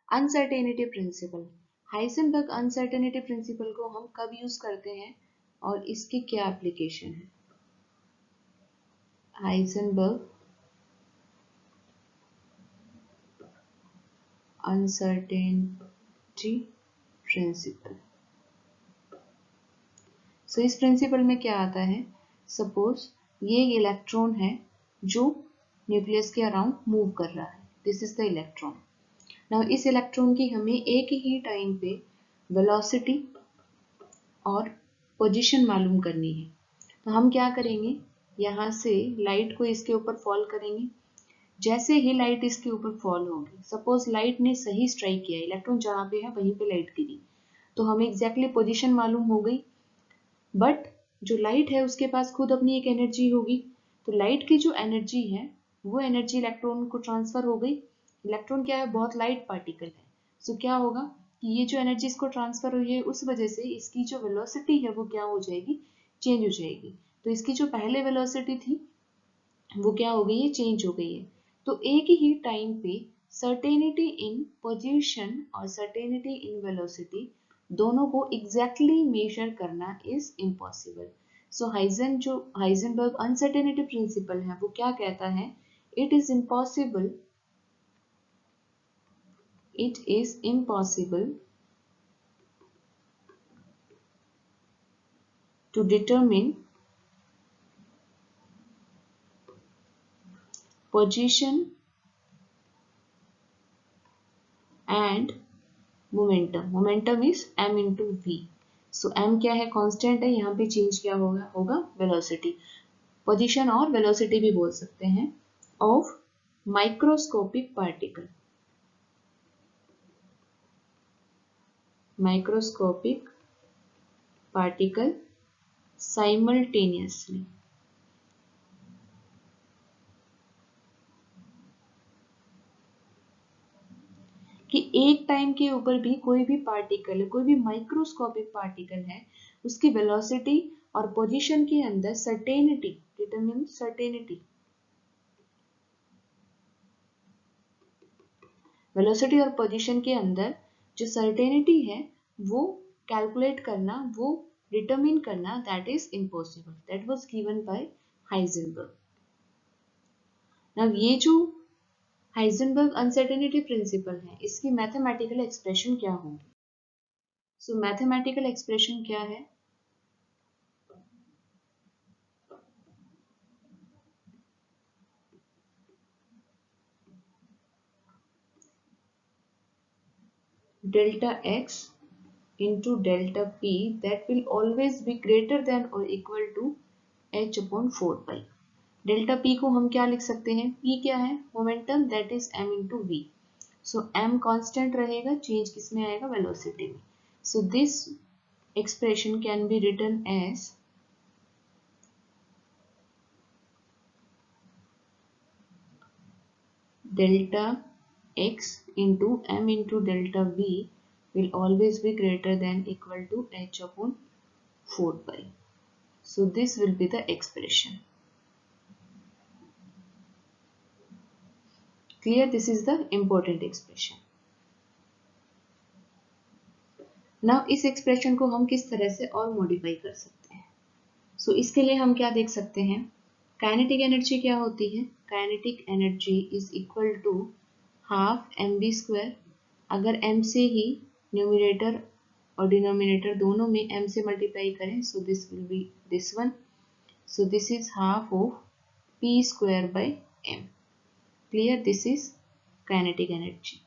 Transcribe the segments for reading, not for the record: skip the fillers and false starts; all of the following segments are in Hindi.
Uncertainty principle. Heisenberg uncertainty principle को हम कब यूज करते हैं और इसकी क्या एप्लीकेशन है? Heisenberg uncertainty principle. सो इस प्रिंसिपल में क्या आता है? सपोज ये इलेक्ट्रॉन है जो न्यूक्लियस के अराउंड मूव कर रहा है, this is the electron. Now इस इलेक्ट्रॉन की हमें एक ही टाइम पे वेलोसिटी और पोजीशन मालूम करनी है। तो हम क्या करेंगे, यहाँ से लाइट को इसके ऊपर फॉल करेंगे। जैसे ही लाइट इसके ऊपर फॉल होगी, सपोज लाइट ने सही स्ट्राइक किया, इलेक्ट्रॉन जहाँ पे है वहीं पे लाइट गिरी, तो हमें एग्जैक्टली पोजीशन मालूम हो गई। बट जो लाइट है उसके पास खुद अपनी एक एनर्जी होगी, तो लाइट की जो एनर्जी है वो एनर्जी इलेक्ट्रॉन को ट्रांसफर हो गई। इलेक्ट्रॉन क्या है, बहुत लाइट पार्टिकल है। सो क्या होगा कि ये जो एनर्जी इसको ट्रांसफर हुई है उस वजह से इसकी जो वेलोसिटी है वो क्या हो जाएगी, चेंज हो जाएगी। तो इसकी जो पहले वेलोसिटी थी वो क्या हो गई है, चेंज हो गई है। तो एक ही टाइम पे सर्टेनिटी इन पोजीशन और सर्टेनिटी इन वेलोसिटी दोनों को एग्जैक्टली मेजर करना is impossible. So Heisenberg uncertainty principle है वो क्या कहता है, it is impossible to determine position and momentum is m into v। So m क्या है, कांस्टेंट है, यहाँ पे चेंज क्या होगा वेलोसिटी। पोजीशन और वेलोसिटी भी बोल सकते हैं ऑफ माइक्रोस्कोपिक पार्टिकल साइमल्टेनियसली। कि एक टाइम के ऊपर भी कोई भी पार्टिकल है, कोई भी माइक्रोस्कोपिक पार्टिकल है, उसकी वेलोसिटी और पोजीशन के अंदर सर्टेनिटी, डिटरमिन सर्टेनिटी, वेलोसिटी और पोजीशन के अंदर जो सर्टेनिटी है वो कैलकुलेट करना, वो डिटरमिन करना, that is impossible. That was given by Heisenberg. Now ये जो हाइजेनबर्ग अनसर्टेनिटी प्रिंसिपल है इसकी मैथमेटिकल एक्सप्रेशन क्या होगी? सो मैथमेटिकल एक्सप्रेशन क्या है, delta x into delta p that will always be greater than or equal to h upon 4 pi। Delta p को हम क्या लिख सकते हैं, p क्या है, momentum, that is m into v। So m constant रहेगा, चेंज किसमें आएगा, वेलोसिटी में। So this expression can be written as delta x into m into delta v will always be greater than equal to h upon 4 pi। So this will be the expression. Clear? This is the important expression. Now इस एक्सप्रेशन को हम किस तरह से और मॉडिफाई कर सकते हैं? सो इसके लिए हम क्या देख सकते हैं, काइनेटिक एनर्जी क्या होती है, kinetic energy is equal to half mv square. अगर m से ही न्यूमरेटर और डिनोमिनेटर दोनों में m से मल्टीप्लाई करें, so this will be this one. So this is half of p square by m। Clear? This is kinetic energy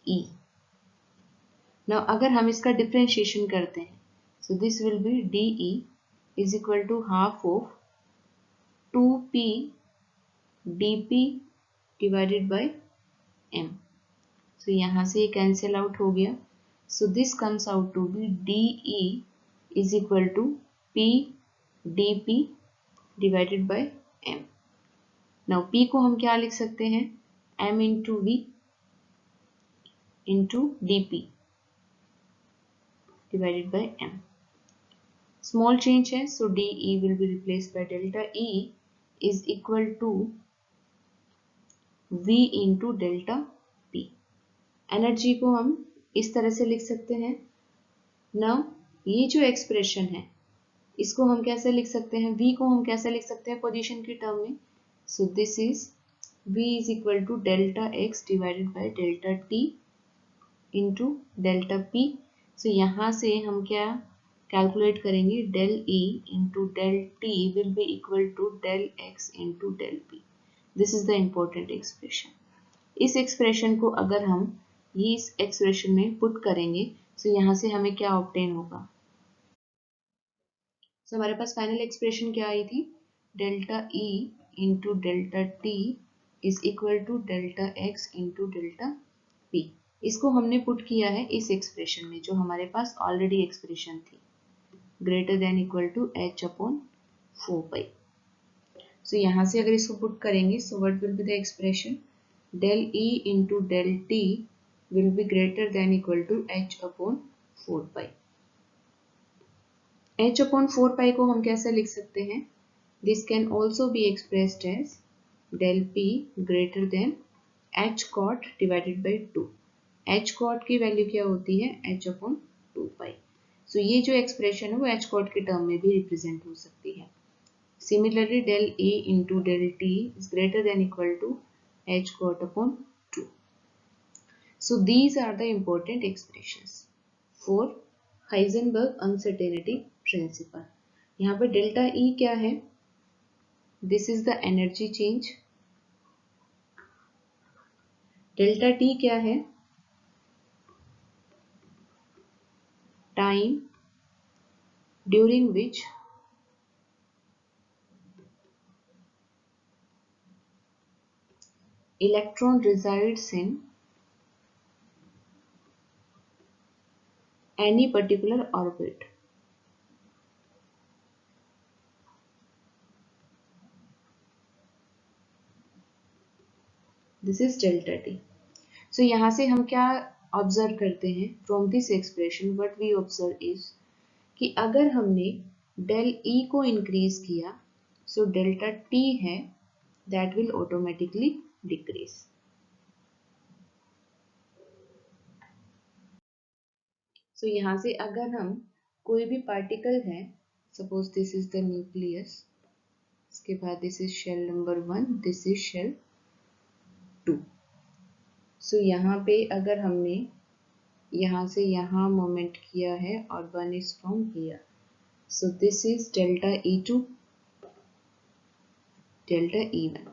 E। Now अगर हम इसका डिफरेंशिएशन करते हैं, so this will be dE is equal to half of 2p dp divided by m। So यहाँ से ये कैंसिल आउट हो गया। So this comes out to be dE is equal to p dp divided by m। Now p को हम क्या लिख सकते हैं, m into v into dp divided by m। Small change है, so dE will be replaced by delta E is equal to v into delta p। Energy को हम इस तरह से लिख सकते हैं। नाउ ये जो एक्सप्रेशन है इसको हम कैसे लिख सकते हैं, v को हम कैसे लिख सकते हैं पोजीशन की टर्म में। So this is v is equal to delta x divided by delta t into delta p। So यहाँ से हम क्या कैलकुलेट करेंगे, del e into del t will be equal to del x into del p। This is the important expression. इस एक्सप्रेशन को अगर हम ये इस एक्सप्रेशन में पुट करेंगे तो यहाँ से हमें क्या ऑब्टेन होगा। तो हमारे पास फाइनल एक्सप्रेशन क्या आई थी, delta E into delta T is equal to delta X into delta P. इसको हमने पुट किया है इस एक्सप्रेशन में जो हमारे पास ऑलरेडी एक्सप्रेशन थी, greater than equal to H upon 4 pi. So यहाँ से अगर इसको पुट करेंगे so what will be the expression, del E into del T will be greater than equal to h upon 4 pi। h upon 4 pi को हम कैसे लिख सकते हैं, this can also be expressed as del P greater than h cot divided by 2। h cot की वैल्यू क्या होती है, h upon 2 pi। सो ये जो एक्सप्रेशन है वो h cot के टर्म में भी रिप्रेजेंट हो सकती है। Similarly del A into del T is greater than equal to h cot upon 2। So these are the important expressions for Heisenberg uncertainty principle। यहाँ पे डेल्टा E क्या है, this is the energy change। Delta T क्या है, time during which electron resides in any particular orbit। This is delta T. So यहाँ से हम क्या ऑब्जर्व करते हैं, from this expression what we observe is कि अगर हमने डेल ई को इंक्रीज किया सो डेल्टा टी है that will automatically decrease. So यहाँ से अगर हम कोई भी पार्टिकल है, suppose this is the nucleus, इसके बाद this is shell number 1, this is shell 2। So यहाँ पे अगर हमने यहाँ से यहाँ मोमेंट किया है और 1 is from here, so this is delta E2 delta E1।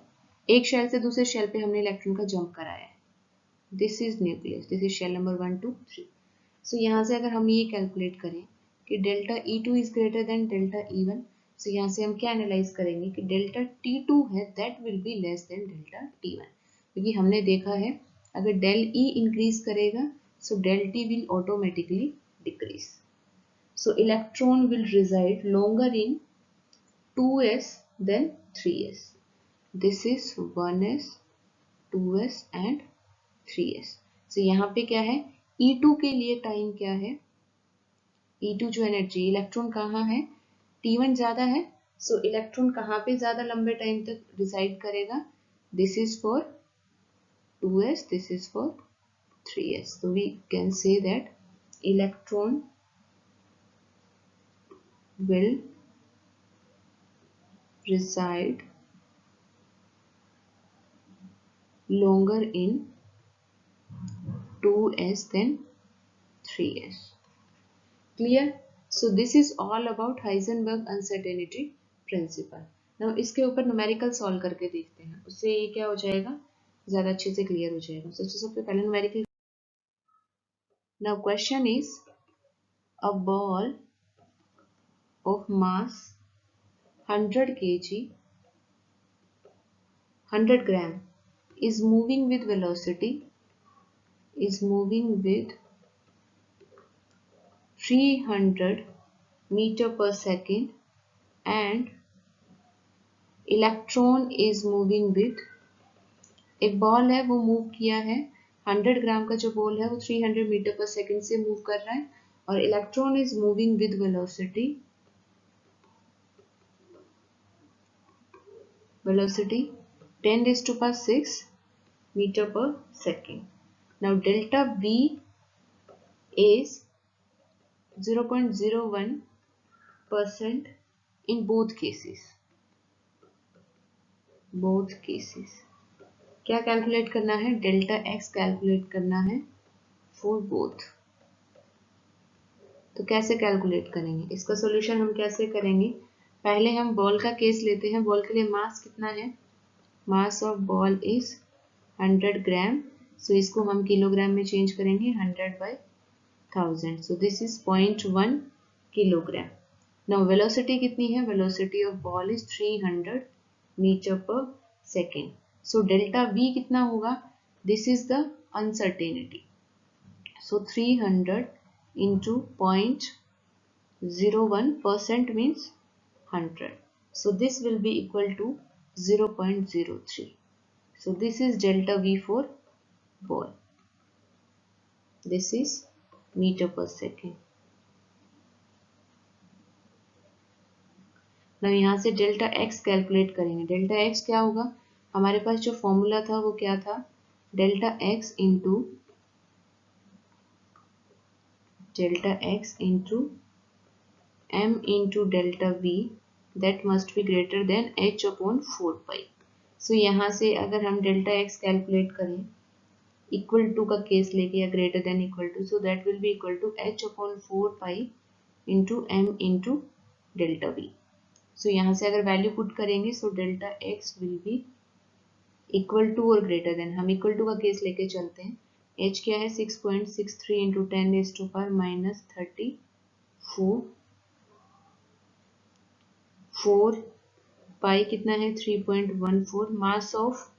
एक शेल से दूसरे शेल पे हमने इलेक्ट्रॉन का जंप कराया है, this is nucleus, this is shell number 1 2 3। So यहाँ से अगर हम ये कैलकुलेट करें कि delta E2 is greater than delta E1, so यहाँ से हम क्या एनालाइज करेंगे कि डेल्टा T2 है that will be less than delta T1, क्योंकि हमने देखा है अगर डेल E इंक्रीज करेगा so del T will automatically decrease. So electron will reside longer in 2s then 3s। This is 1s 2s and 3s। So यहाँ पे क्या है, E2 के लिए टाइम क्या है, E2 जो एनर्जी, इलेक्ट्रॉन कहाँ है, T1 ज्यादा है, सो इलेक्ट्रॉन कहाँ पे ज्यादा लंबे टाइम तक रिसाइड करेगा, this is for 2s, this is for 3s। so we can say that electron will reside longer in 2s than 3s। Clear? So this is all about Heisenberg uncertainty principle। Now इसके ऊपर न्यूमेरिकल सॉल्व करके देखते हैं, उससे ये क्या हो जाएगा, ज़्यादा अच्छे से क्लियर हो जाएगा। सबसे पहले numerical. Now question is, a ball of mass 100 kg 100 gram is moving with velocity 300 meter per second and electron is moving with, एक बॉल है वो मूव किया है, 100 ग्राम का जो बॉल है वो 300 मीटर पर सेकंड से मूव कर रहा है और electron is moving with velocity 10⁻⁶ metre पर second. Now delta V is 0.01% in both cases. क्या कैलकुलेट करना है? डेल्टा एक्स कैलकुलेट करना है फॉर बोथ. तो कैसे कैलकुलेट करेंगे इसका सॉल्यूशन? हम कैसे करेंगे? पहले हम बॉल का केस लेते हैं. बॉल के लिए मास कितना है? Mass of ball is 100 gram. So इसको हम किलोग्राम में चेंज करेंगे. 100/1000. So this is 0.1 kilogram. Now velocity कितनी है? Velocity of ball is 300 meter per second. So delta V कितना होगा? This is the uncertainty. So 300 into 0.01% means 100. So this will be equal to 0.03. So this is delta V for ball. This is meter per second. Now यहाँ से डेल्टा एक्स कैलकुलेट करेंगे. डेल्टा एक्स क्या होगा? हमारे पास जो फॉर्मूला था वो क्या था? Delta X into m into delta v that must be greater than h upon 4 pi. So यहाँ से अगर हम डेल्टा एक्स कैलकुलेट करें इक्वल टू का केस लेके या greater than equal to, so that will be equal to h upon 4 pi into m into delta v. So यहाँ से अगर वैल्यू पुट करेंगे so delta x will be equal to और ग्रेटर देन. हम इक्वल टू का केस लेके चलते हैं. h क्या है? 6.63 into 10⁻⁻34. 4 पाई कितना है? 3.14. Mass of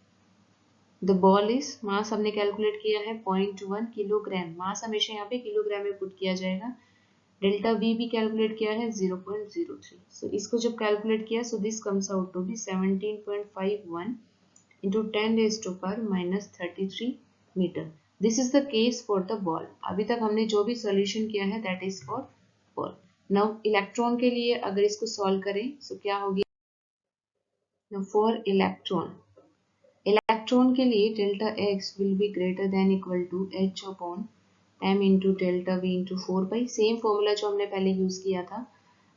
the ball is, mass हमने कैलकुलेट किया है 0.1 किलोग्राम. मास हमेशा यहाँ पे किलोग्राम में पुट किया जाएगा. डेल्टा वी भी कैलकुलेट किया है 0.03. सो इसको जब कैलकुलेट किया so this comes out to be 17.51 into 10⁻⁻33 metre. This is the case for the ball. अभी तक हमने जो भी सॉल्यूशन किया है that is for ball. Now electron के लिए अगर इसको सॉल्व करें सो क्या होगी? नाउ फॉर इलेक्ट्रॉन के लिए delta x will be greater than equal to h upon m into delta v into 4 pi. Same formula जो हमने पहले यूज किया था.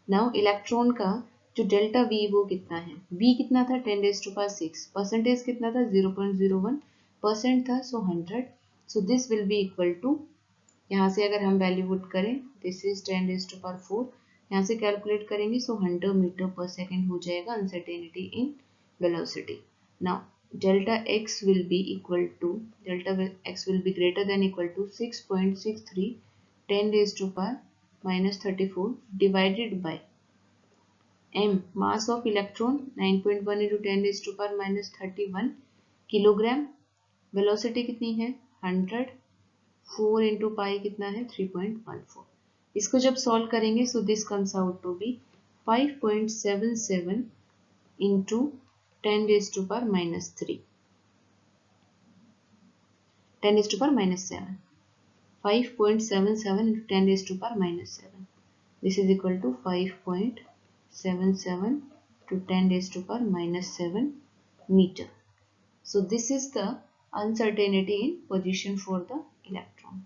नाउ इलेक्ट्रॉन का जो डेल्टा वी वो कितना है? v कितना था? 10⁻6. परसेंटेज कितना था? 0.01% था. So 100. So this will be equal to, यहाँ से अगर हम वैल्यू पुट करें दिस इज 10⁻4. यहाँ से कैलकुलेट करेंगे सो 100 मीटर पर सेकेंड हो जाएगा uncertainty in velocity. Now delta x will be greater than equal to 6.63 10⁻⁻34 divided by m, mass of electron 9.1 into 10⁻⁻31 kilogram. Velocity कितनी है? 100. 4 into pi कितना है? 3.14. इसको जब सॉल्व करेंगे so this comes out to be 5.77 into 10⁻⁻3. 10⁻⁻7. 5.77 into 10⁻⁻7. This is equal to 5.77 to 10⁻⁻7 meter. So this is the uncertainty in position for the electron.